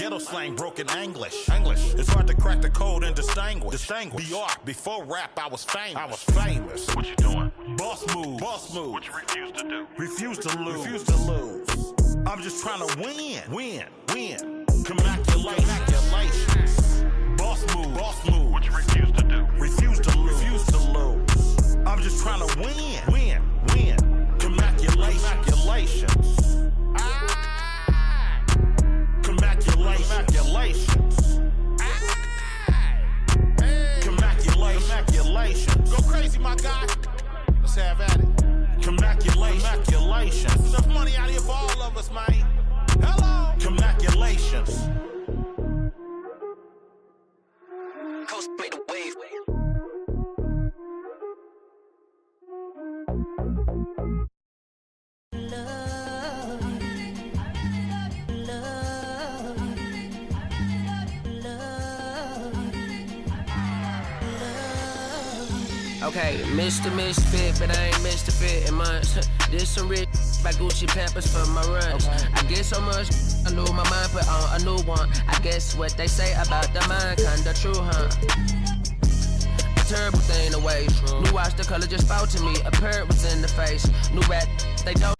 Ghetto slang, broken English. It's hard to crack the code and distinguish. BR, before rap, I was famous. What you doing? Boss move. What you refuse to do? Refuse to lose. I'm just trying to win. Congratulations. Boss move. What you refuse to do? Refuse to lose. I'm just trying to win. Congratulations. Congratulations. Go crazy, my guy. Let's have at it. Congratulations. Enough money out here for all of us, man. Hello. Congratulations. Coast made a wave. Okay, Mr. Misfit, but I ain't Mr. Fit in months. This some rich by Gucci Pampers for my runs. I get so much, I lose my mind, put on a new one. I guess what they say about the mind, kinda true, huh? A terrible thing to waste. New watch, the color just fell to me. A parrot was in the face. New rat, they don't.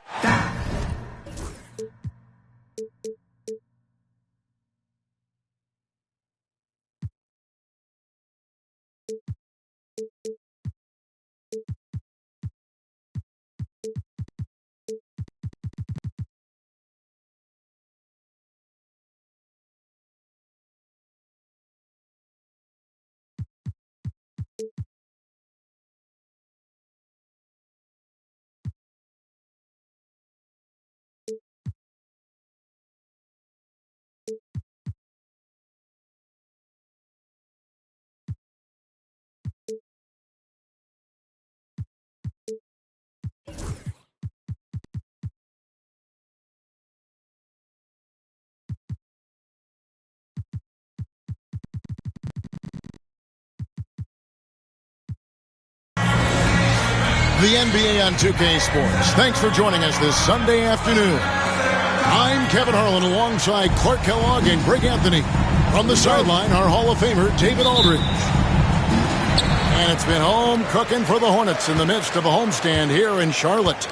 The NBA on 2K Sports. Thanks for joining us this Sunday afternoon. I'm Kevin Harlan alongside Clark Kellogg and Greg Anthony. From the sideline, our Hall of Famer, David Aldridge. And it's been home cooking for the Hornets in the midst of a homestand here in Charlotte.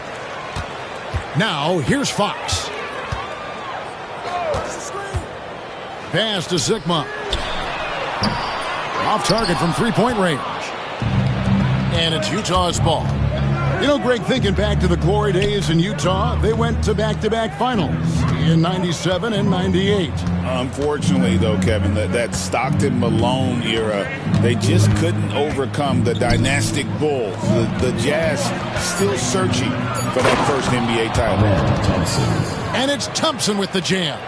Now, here's Fox. Pass to Sigma. Off target from three-point range. And it's Utah's ball. You know, Greg, thinking back to the glory days in Utah, they went to back-to-back finals in 97 and 98. Unfortunately, though, Kevin, that Stockton-Malone era, they just couldn't overcome the dynastic Bulls. The Jazz still searching for that first NBA title. And it's Thompson with the jam.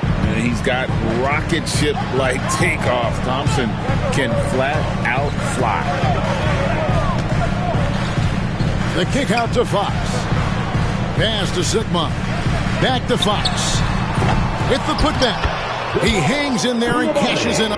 And he's got rocket ship-like takeoff. Thompson can flat out fly. The kick out to Fox. Pass to Sigma. Back to Fox. With the putback. He hangs in there and cashes in.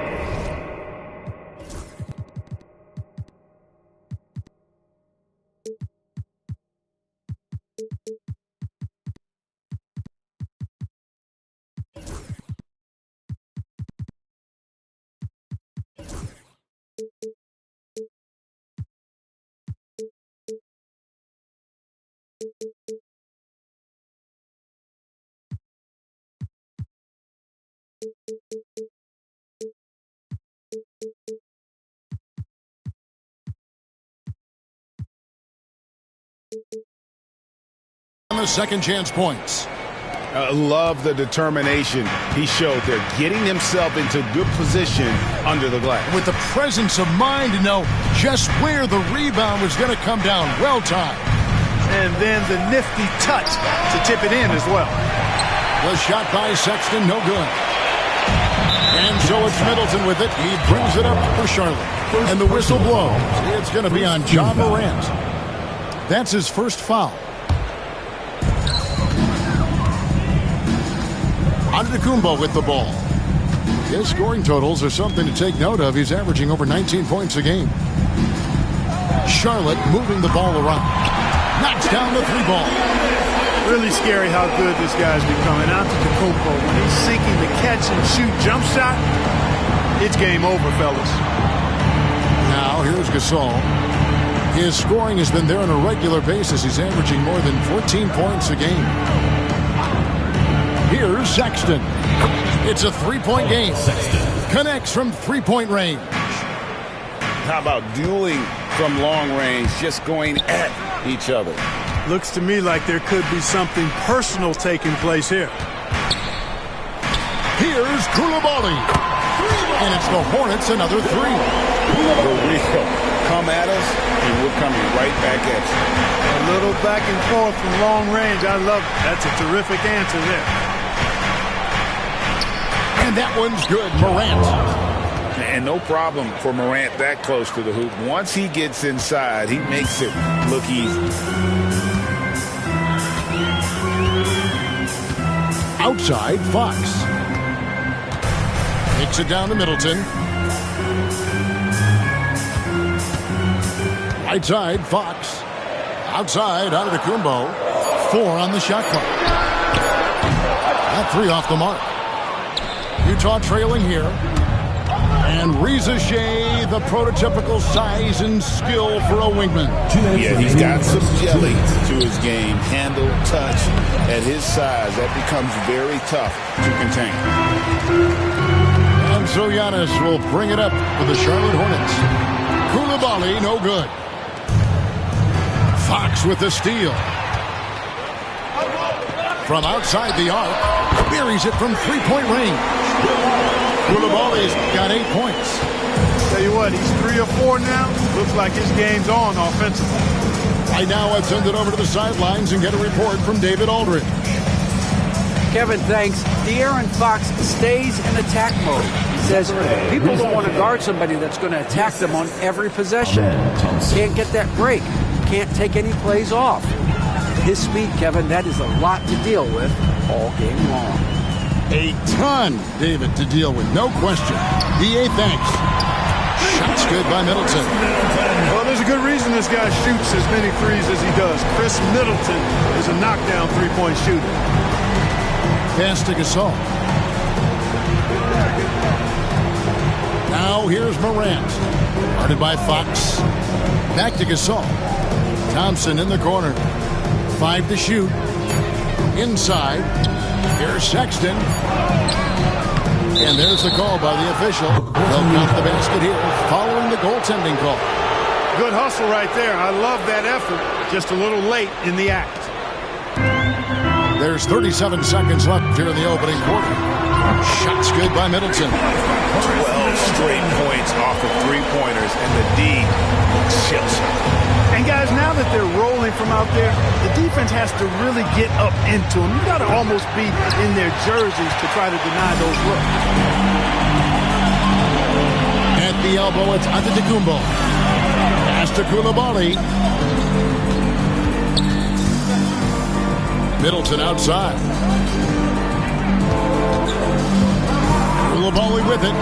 On the second chance points. I love the determination he showed there, getting himself into good position under the glass. With the presence of mind to know just where the rebound was going to come down. Well timed. And then the nifty touch to tip it in as well. The shot by Sexton, no good. And so it's Middleton with it. He brings it up for Charlotte. And the whistle blows. It's going to be on Ja Morant. That's his first foul. Antetokounmpo with the ball. His scoring totals are something to take note of. He's averaging over 19 points a game. Charlotte moving the ball around. Knocks down the three ball. Really scary how good this guy's becoming. Antetokounmpo, when he's seeking the catch and shoot jump shot, it's game over, fellas. Now here's Gasol. His scoring has been there on a regular basis. He's averaging more than 14 points a game. Here's Sexton. It's a three-point game. Connects from three-point range. How about dueling from long range, just going at each other? Looks to me like there could be something personal taking place here. Here's Coulibaly. And it's the Hornets another three. For real. Come at us, and we're coming right back at you. A little back and forth from long range. I love it. That's a terrific answer there. And that one's good. Morant. And no problem for Morant that close to the hoop. Once he gets inside, he makes it look easy. Outside, Fox. Takes it down to Middleton. Right side, Fox. Outside, Antetokounmpo. 4 on the shot clock. That 3 off the mark. Utah trailing here. And Reza Shea, the prototypical size and skill for a wingman. Yeah, he's got some jelly to his game. Handle, touch. At his size, that becomes very tough to contain. And so Giannis will bring it up for the Charlotte Hornets. Coulibaly, no good. Fox with the steal. From outside the arc, buries it from three-point range. Coulibaly's got 8 points. Tell you what, he's 3 or 4 now. Looks like his game's on offensively. Right now, I've sent it over to the sidelines and get a report from David Aldridge. Kevin, thanks. De'Aaron Fox stays in attack mode. He says people don't want to guard somebody that's going to attack them on every possession. Can't get that break. Can't take any plays off. His speed, Kevin, that is a lot to deal with all game long. A ton, David, to deal with, no question. DA, thanks. Shots good by Middleton. Well, there's a good reason this guy shoots as many threes as he does. Chris Middleton is a knockdown three-point shooter. Pass to Gasol. Now here's Morant. Guarded by Fox. Back to Gasol. Thompson in the corner. 5 to shoot. Inside. Here's Sexton. And there's the call by the official. They'll count the basket here following the goaltending call. Good hustle right there. I love that effort. Just a little late in the act. There's 37 seconds left here in the opening quarter. Shots good by Middleton. 12 straight points off of three-pointers, and the D looks shell-shocked. And guys, now that they're rolling from out there, the defense has to really get up into them. You got to almost be in their jerseys to try to deny those looks. At the elbow, it's Antetokounmpo. Pass to Coulibaly. Middleton outside. Coulibaly with it.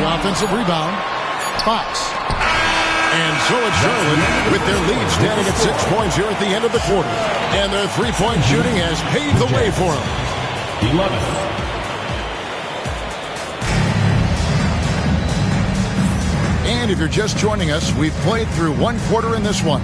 The offensive rebound. Fox. And so it's Charlotte with their lead standing at 6 points here at the end of the quarter. And their three-point shooting has paved the way for them. 11. And if you're just joining us, we've played through one quarter in this one.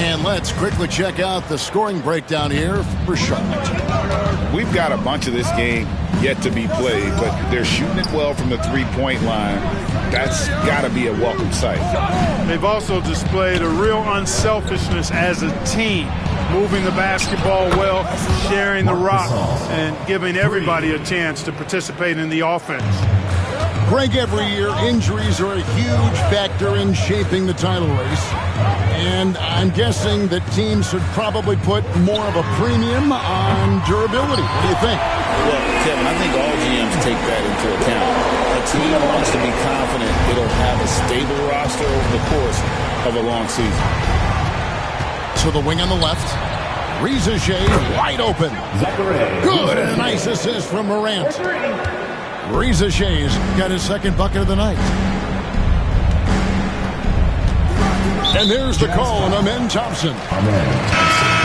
And let's quickly check out the scoring breakdown here for Charlotte. We've got a bunch of this game yet to be played, but they're shooting it well from the three-point line. That's got to be a welcome sight. They've also displayed a real unselfishness as a team, moving the basketball well, sharing the rock, and giving everybody a chance to participate in the offense. Greg, every year, injuries are a huge factor in shaping the title race. And I'm guessing that teams should probably put more of a premium on durability. What do you think? Well, Kevin, I think all GMs take that into account. A team wants to be confident it'll have a stable roster over the course of a long season. So the wing on the left. Reza Shea wide open. Good. And a nice assist from Morant. Reza Shea's got his second bucket of the night. And there's the call on Amen Thompson.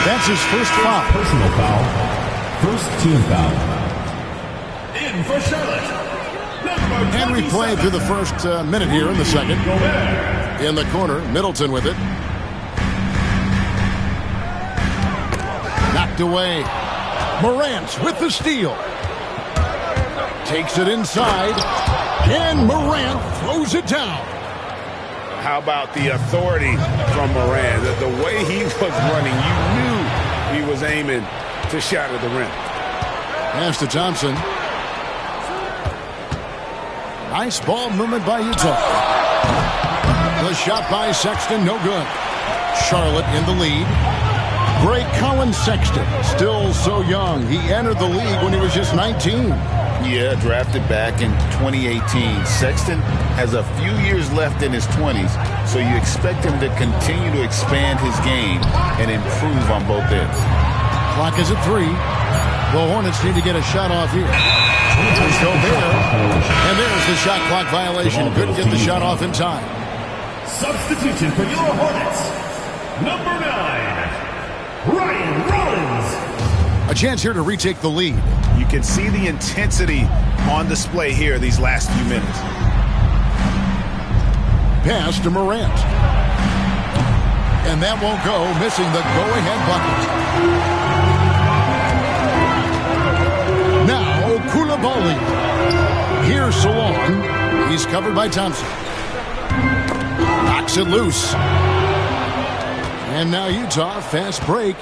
That's his first foul. Personal foul. First team foul. In for Charlotte. And we played through the first minute here in the second. In the corner, Middleton with it. Knocked away. Morant with the steal. Takes it inside. And Morant throws it down. How about the authority from Morant? The way he was running, you knew he was aiming to shatter the rim. Pass to Thompson. Nice ball movement by Utah. The shot by Sexton, no good. Charlotte in the lead. Great Colin Sexton, still so young. He entered the league when he was just 19. Yeah, drafted back in 2018. Sexton has a few years left in his 20s, so you expect him to continue to expand his game and improve on both ends. Clock is at 3. The Hornets need to get a shot off here. There's Gobert. And there's the shot clock violation. Couldn't get the shot off in time. Substitution for your Hornets. Number 9, Ryan Rollins. A chance here to retake the lead. You can see the intensity on display here these last few minutes. Pass to Morant. And that won't go, missing the go-ahead bucket. Now, Koulibaly. Here's Salon. He's covered by Thompson. Knocks it loose. And now Utah, fast break.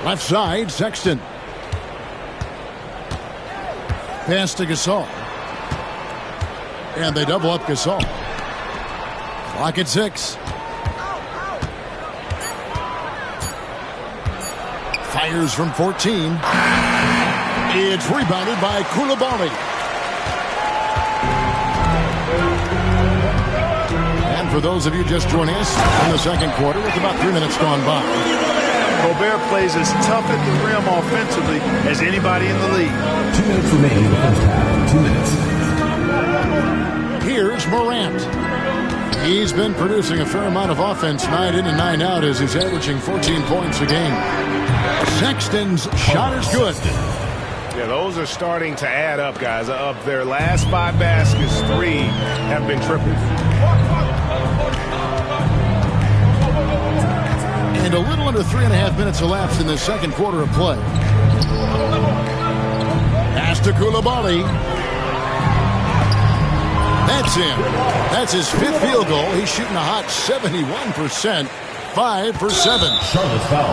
Left side, Sexton. Pass to Gasol. And they double up Gasol. Clock at 6. Fires from 14. It's rebounded by Koulibaly. And for those of you just joining us in the second quarter, with about 3 minutes gone by. Gobert plays as tough at the rim offensively as anybody in the league. 2 minutes remaining in the first half. 2 minutes. Here's Morant. He's been producing a fair amount of offense night in and night out as he's averaging 14 points a game. Sexton's shot is good. Yeah, those are starting to add up, guys. Of their last 5 baskets, 3 have been triples. And a little under 3.5 minutes elapsed in the second quarter of play. Pass to Koulibaly. That's in. That's his 5th field goal. He's shooting a hot 71%. 5 for 7.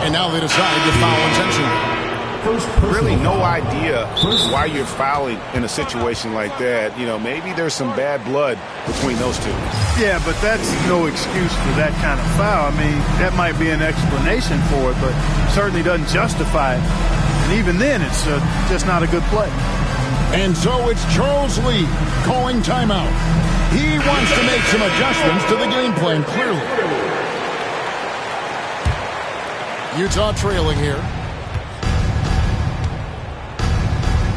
And now they decide to foul intentionally. Really no idea why you're fouling in a situation like that. You know, maybe there's some bad blood between those two. Yeah, but that's no excuse for that kind of foul. I mean, that might be an explanation for it, but certainly doesn't justify it. And even then, it's just not a good play. And so it's Charles Lee calling timeout. He wants to make some adjustments to the game plan, clearly. Utah trailing here.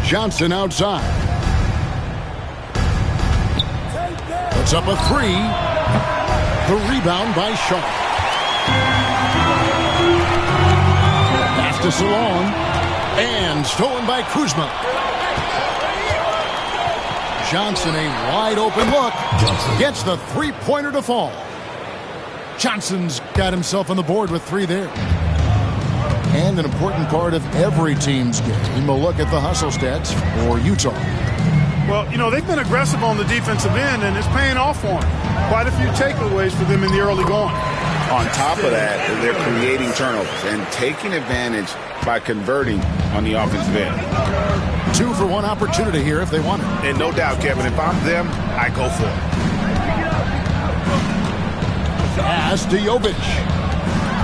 Johnson outside. Puts up a 3. The rebound by Shaw. Pass to Salon. And stolen by Kuzma. Johnson, a wide open look. Gets the 3-pointer to fall. Johnson's got himself on the board with 3 there. And an important part of every team's game. We'll look at the hustle stats for Utah. Well, you know, they've been aggressive on the defensive end, and it's paying off for them. Quite a few takeaways for them in the early going. On top of that, they're creating turnovers and taking advantage by converting on the offensive end. 2 for 1 opportunity here if they want it. And no doubt, Kevin, if I'm them, I go for it. Pass to Jovic.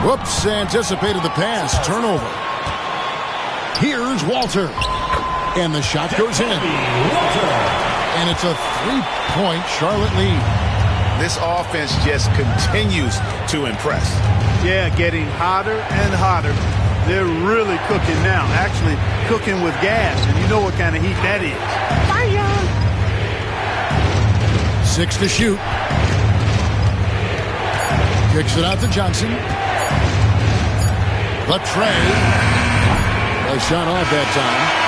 Whoops, anticipated the pass. Turnover. Here's Walter. And the shot goes in. And it's a 3-point Charlotte lead. This offense just continues to impress. Yeah, getting hotter and hotter. They're really cooking now. Actually, cooking with gas. And you know what kind of heat that is. 6 to shoot. Kicks it out to Johnson. The tray. A shot off that time.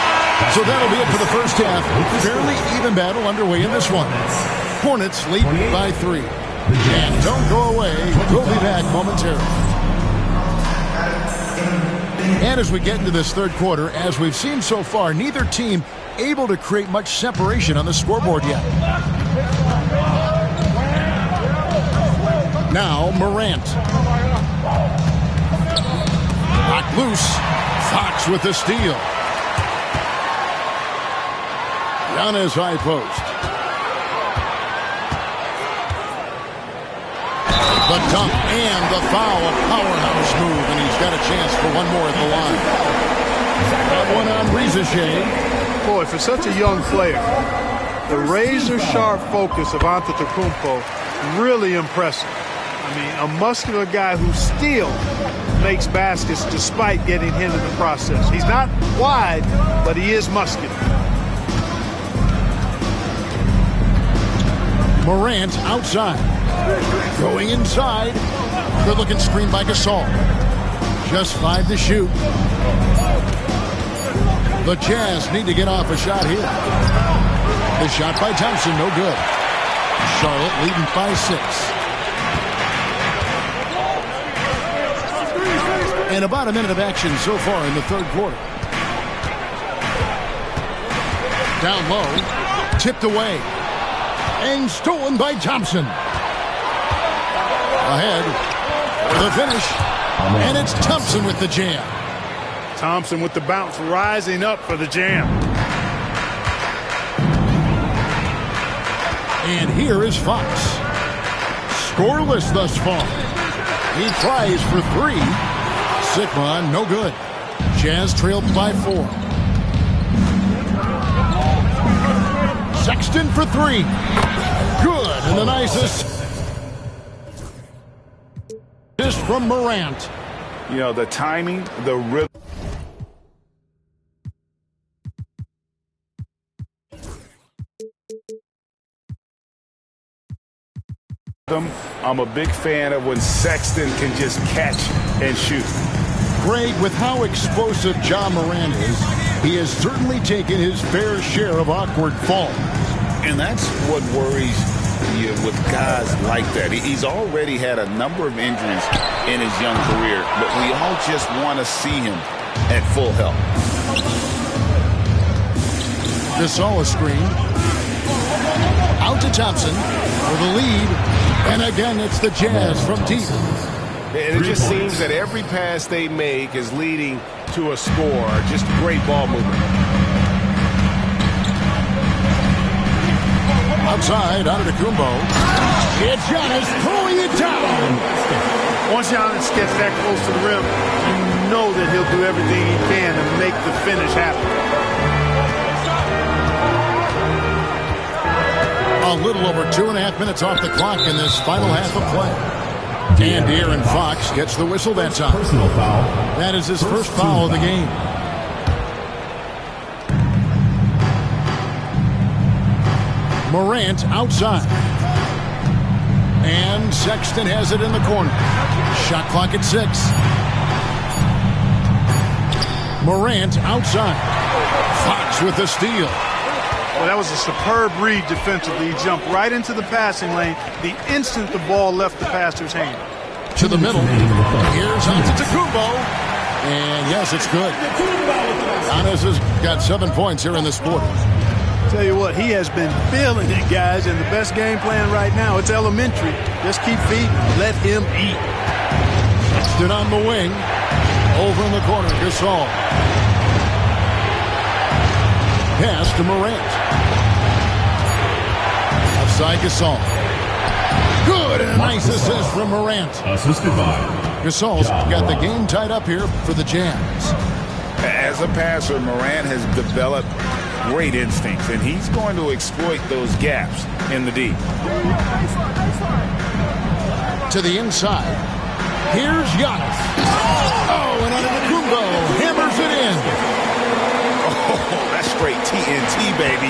So that'll be it for the first half. Fairly even battle underway in this one. Hornets lead by 3. And don't go away. We'll be back momentarily. And as we get into this third quarter, as we've seen so far, neither team able to create much separation on the scoreboard yet. Now Morant. Knocked loose. Fox with the steal. Giannis high post. The dunk and the foul. Powerhouse move, and he's got a chance for one more at the line. That one on Rizachet. Boy, for such a young player, the razor-sharp focus of Antetokounmpo, really impressive. I mean, a muscular guy who still makes baskets despite getting hit in the process. He's not wide, but he is muscular. Morant outside. Going inside. Good-looking screen by Gasol. Just 5 to shoot. The Jazz need to get off a shot here. The shot by Thompson, no good. Charlotte leading by 6. And about a minute of action so far in the third quarter. Down low. Tipped away. And stolen by Thompson. Ahead. The finish. And it's Thompson with the jam. Thompson with the bounce, rising up for the jam. And here is Fox. Scoreless thus far. He tries for 3. Sigma, no good. Jazz trailed by 4. Sexton for 3. Good, and the nicest is from Morant. You know, the timing, the rhythm. I'm a big fan of when Sexton can just catch and shoot. Greg, with how explosive Ja Morant is, he has certainly taken his fair share of awkward falls. And that's what worries you with guys like that. He's already had a number of injuries in his young career, but we all just want to see him at full health. Gasol is screen. Out to Thompson for the lead. And again, it's the Jazz from deep. And it just seems that every pass they make is leading to a score. Just great ball movement. Outside, Antetokounmpo. It's Giannis pulling it down. Once Giannis gets that close to the rim, you know that he'll do everything he can to make the finish happen. A little over 2.5 minutes off the clock in this final half of play. And De'Aaron Fox gets the whistle that time. Personal foul. That is his first foul of the game. Morant outside. And Sexton has it in the corner. Shot clock at 6. Morant outside. Fox with the steal. Well, that was a superb read defensively. He jumped right into the passing lane the instant the ball left the passer's hand. To the middle. Here's Antetokounmpo. And yes, it's good. Giannis has got 7 points here in this quarter. Tell you what, he has been feeling it, guys, and the best game plan right now, it's elementary. Just keep feeding. Let him eat. Stood on the wing. Over in the corner, Gasol. Pass to Morant. Offside Gasol. Good and nice assist from Morant. Assisted by Gasol's got the game tied up here for the Jazz. As a passer, Morant has developed great instincts, and he's going to exploit those gaps in the D. To the inside. Here's Giannis. Oh, and Antetokounmpo hammers it in. Oh, that's straight TNT, baby.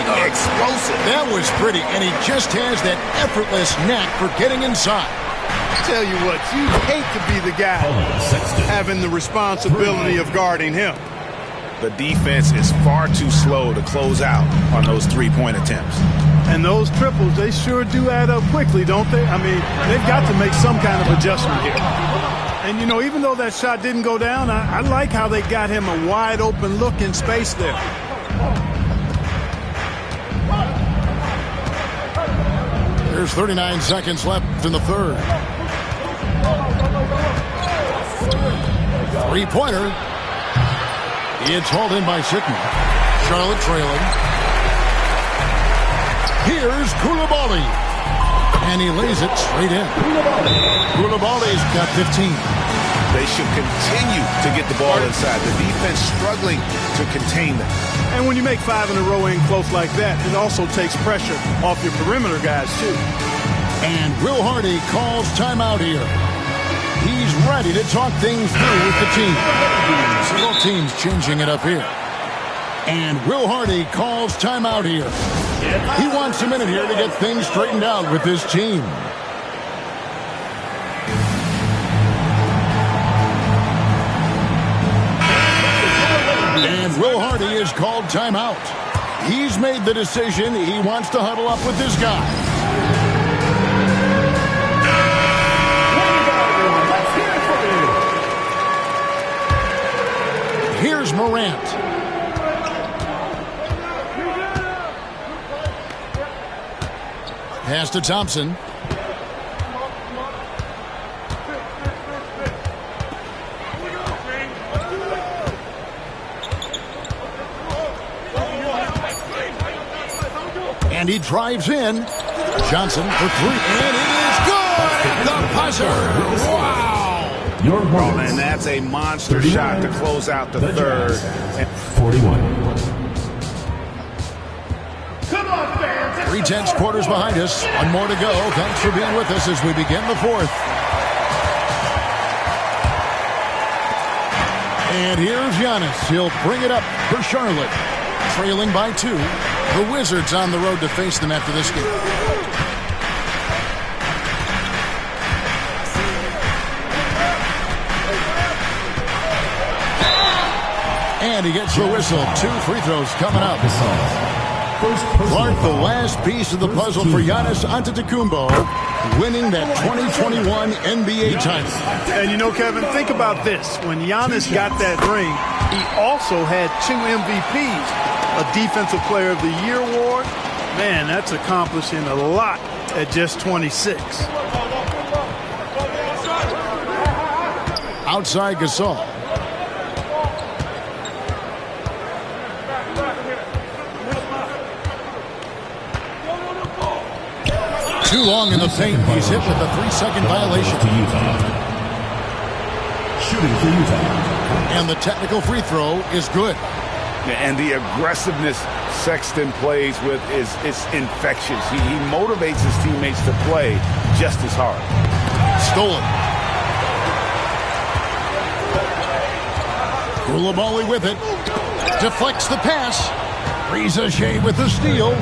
explosive. That was pretty, and he just has that effortless knack for getting inside. Tell you what, you hate to be the guy having the responsibility of guarding him. The defense is far too slow to close out on those three-point attempts. And those triples, they sure do add up quickly, don't they? I mean, they've got to make some kind of adjustment here. And, you know, even though that shot didn't go down, I like how they got him a wide-open look in space there. There's 39 seconds left in the third. Three-pointer. It's hauled in by Sigma. Charlotte trailing. Here's Koulibaly. And he lays it straight in. Koulibaly's got 15. They should continue to get the ball inside. The defense struggling to contain them. And when you make 5 in a row in close like that, it also takes pressure off your perimeter guys, too. And Will Hardy calls timeout here. He's ready to talk things through with the team. So both teams changing it up here. And Will Hardy calls timeout here. He wants a minute here to get things straightened out with his team. And Will Hardy is called timeout. He's made the decision. He wants to huddle up with this guy. Here's Morant. Pass to Thompson. And he drives in. Johnson for three. And it is good at the buzzer. Wow. And that's a monster shot to close out the third. 41. 3/10 quarters behind us. One more to go. Thanks for being with us as we begin the fourth. And here's Giannis. He'll bring it up for Charlotte. Trailing by 2. The Wizards on the road to face them after this game. And he gets the whistle. 2 free throws coming up. Clark, the last piece of the puzzle for Giannis Antetokounmpo, winning that 2021 NBA title. And you know, Kevin, think about this. When Giannis got that ring, he also had 2 MVPs, a Defensive Player of the Year award. Man, that's accomplishing a lot at just 26. Outside Gasol. Too long in the paint. He's hit with a 3-second violation. Shooting for Utah. And the technical free throw is good. And the aggressiveness Sexton plays with is infectious. He motivates his teammates to play just as hard. Stolen. Koulibaly with it. Deflects the pass. Riza Shea with the steal.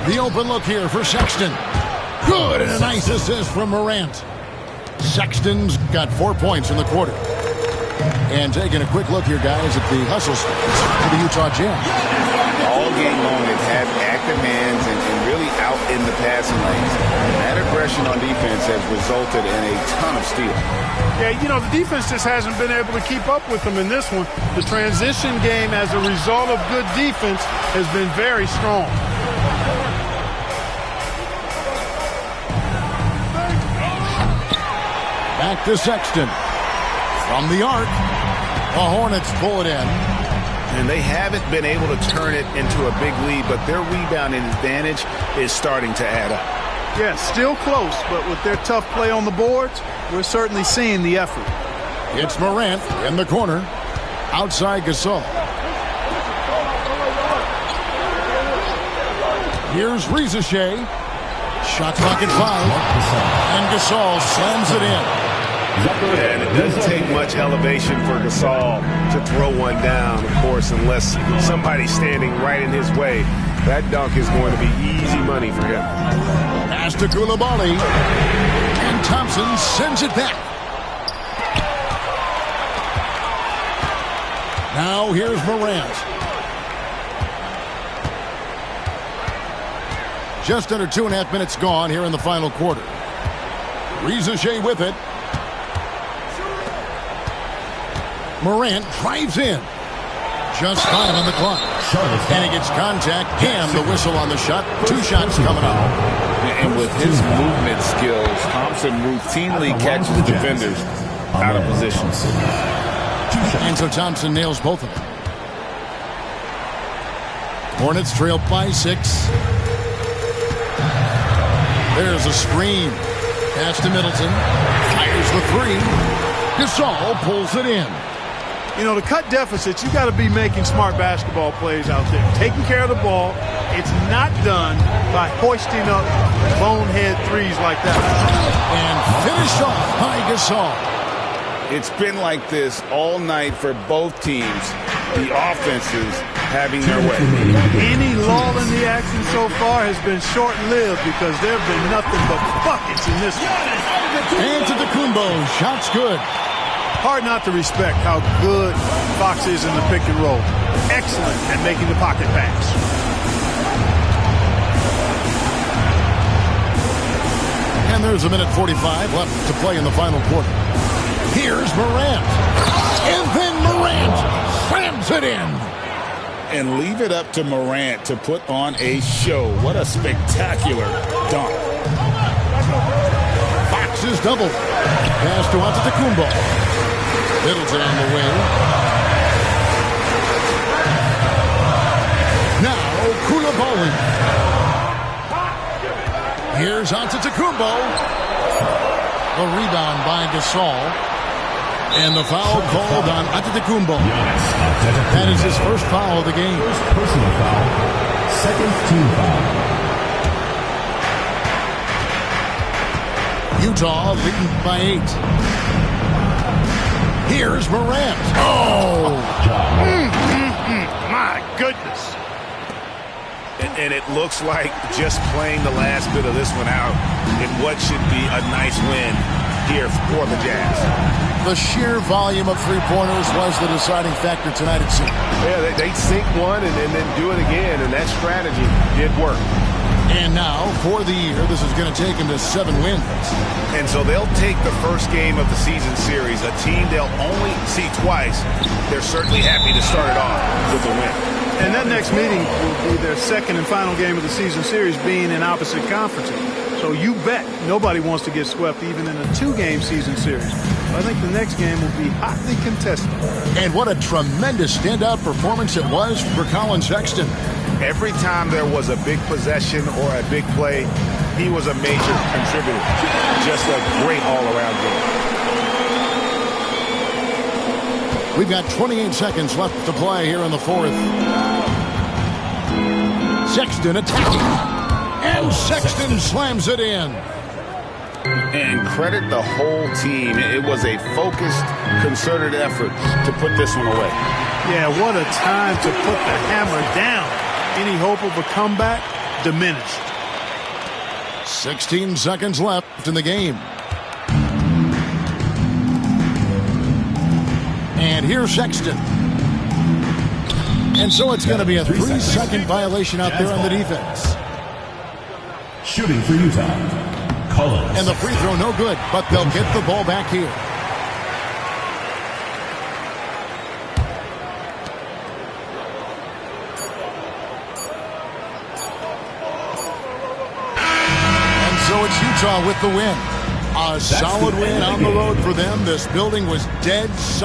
The open look here for Sexton. Good, and a nice assist from Morant. Sexton's got 4 points in the quarter. And taking a quick look here, guys, at the hustle stats for the Utah Jazz. All game long, they've had active hands and really out in the passing lanes. And that aggression on defense has resulted in a ton of steals. Yeah, you know, the defense just hasn't been able to keep up with them in this one. The transition game, as a result of good defense, has been very strong. Back to Sexton. From the arc, the Hornets pull it in. And they haven't been able to turn it into a big lead, but their rebounding advantage is starting to add up. Yeah, still close, but with their tough play on the boards, we're certainly seeing the effort. It's Morant in the corner. Outside Gasol. Here's Riza Shea. Shot clock at 5. And Gasol slams it in. And it doesn't take much elevation for Gasol to throw one down, of course, unless somebody's standing right in his way. That dunk is going to be easy money for him. Pass to Koulibaly. And Thompson sends it back. Now here's Morant. Just under 2.5 minutes gone here in the final quarter. Rizachet with it. Morant drives in. Just 5 on the clock. And he gets contact and the whistle on the shot. 2 shots coming up. And with his movement skills, Thompson routinely catches defenders out of position. And so Thompson nails both of them. Hornets trail by 6. There's a screen. Pass to Middleton. Fires the 3. Gasol pulls it in. You know, to cut deficits, you got to be making smart basketball plays out there. Taking care of the ball. It's not done by hoisting up bonehead threes like that. And finished off by Gasol. It's been like this all night for both teams. The offenses having their way. Any lull in the action so far has been short-lived because there have been nothing but buckets in this one. Antetokounmpo, shots good. Hard not to respect how good Fox is in the pick and roll. Excellent at making the pocket pass. And there's 1:45 left to play in the final quarter. Here's Morant. And then Morant slams it in. And leave it up to Morant to put on a show. What a spectacular dunk. Fox is doubled. Pass to Antetokounmpo. Middleton on the wing. Now Koulibaly. Here's Antetokounmpo. The rebound by Gasol. And the foul called on Antetokounmpo. That is his first foul of the game. First personal foul. Second team foul. Utah leading by 8. Here's Morant. Oh! My goodness. And it looks like just playing the last bit of this one out in what should be a nice win here for the Jazz. The sheer volume of three-pointers was the deciding factor tonight, it seemed. Yeah, they sink one and then do it again, and that strategy did work. And now, for the year, this is going to take them to 7 wins. And so they'll take the first game of the season series, a team they'll only see twice. They're certainly happy to start it off with a win. And that next meeting will be their second and final game of the season series, being in opposite conferences. So you bet nobody wants to get swept even in a 2-game season series. I think the next game will be hotly contested. And what a tremendous standout performance it was for Colin Sexton. Every time there was a big possession or a big play, he was a major contributor. Just a great all-around game. We've got 28 seconds left to play here in the 4th. Sexton attacking. And Sexton slams it in. And credit the whole team. It was a focused, concerted effort to put this one away. Yeah, what a time to put the hammer down. Any hope of a comeback diminished. 16 seconds left in the game. And here's Sexton. And so it's going to be a 3-second violation out there on the defense. Shooting for Utah, Collins. And the free throw no good, but they'll get the ball back here. And so it's Utah with the win. A solid win on the road for them. This building was dead silent.